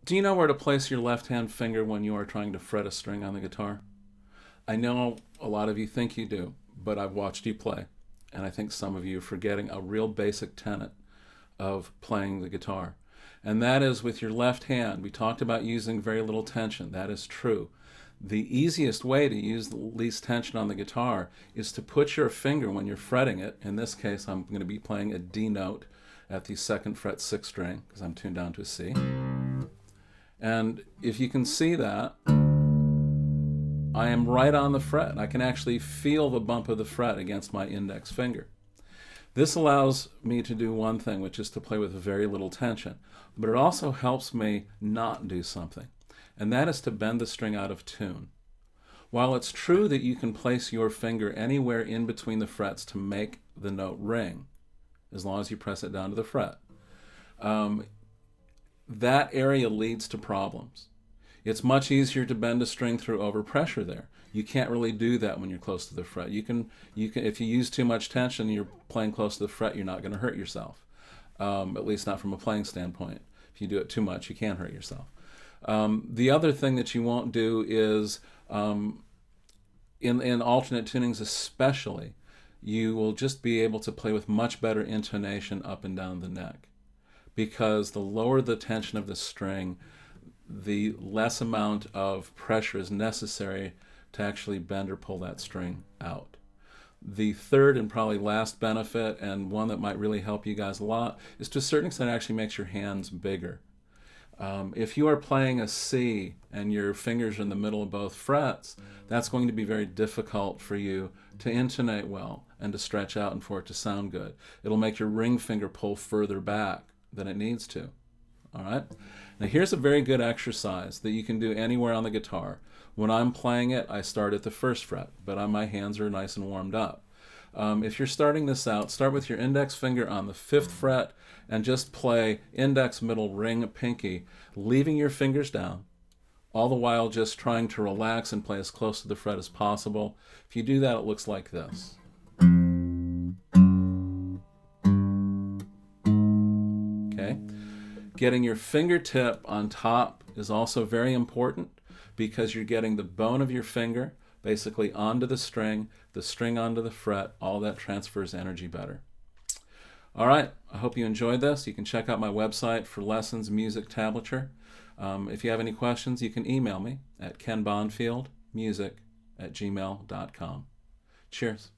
Do you know where to place your left hand finger when you are trying to fret a string on the guitar? I know a lot of you think you do, but I've watched you play, and I think some of you are forgetting a real basic tenet of playing the guitar. And that is with your left hand. We talked about using very little tension. That is true. The easiest way to use the least tension on the guitar is to put your finger when you're fretting it. In this case, I'm going to be playing a D note at the second fret sixth string because I'm tuned down to a C. And if you can see that, I am right on the fret. I can actually feel the bump of the fret against my index finger. This allows me to do one thing, which is to play with very little tension. But it also helps me not do something, and that is to bend the string out of tune. While it's true that you can place your finger anywhere in between the frets to make the note ring, as long as you press it down to the fret, that area leads to problems. It's much easier to bend a string through overpressure there. You can't really do that when you're close to the fret. You can, if you use too much tension and you're playing close to the fret, you're not going to hurt yourself, at least not from a playing standpoint. If you do it too much, you can hurt yourself. The other thing that you won't do is, in alternate tunings especially, you will just be able to play with much better intonation up and down the neck. Because the lower the tension of the string, the less amount of pressure is necessary to actually bend or pull that string out. The third and probably last benefit, and one that might really help you guys a lot, is to a certain extent it actually makes your hands bigger. If you are playing a C and your fingers are in the middle of both frets, that's going to be very difficult for you to intonate well and to stretch out and for it to sound good. It'll make your ring finger pull further back than it needs to. All right? Now here's a very good exercise that you can do anywhere on the guitar. When I'm playing it, I start at the first fret, but my hands are nice and warmed up. If you're starting this out, start with your index finger on the fifth fret and just play index, middle, ring, pinky, leaving your fingers down, all the while just trying to relax and play as close to the fret as possible. If you do that, it looks like this. Okay? Getting your fingertip on top is also very important because you're getting the bone of your finger basically onto the string onto the fret. All that transfers energy better. All right, I hope you enjoyed this. You can check out my website for lessons, music, tablature. If you have any questions, you can email me at kenbonfieldmusic@gmail.com. Cheers.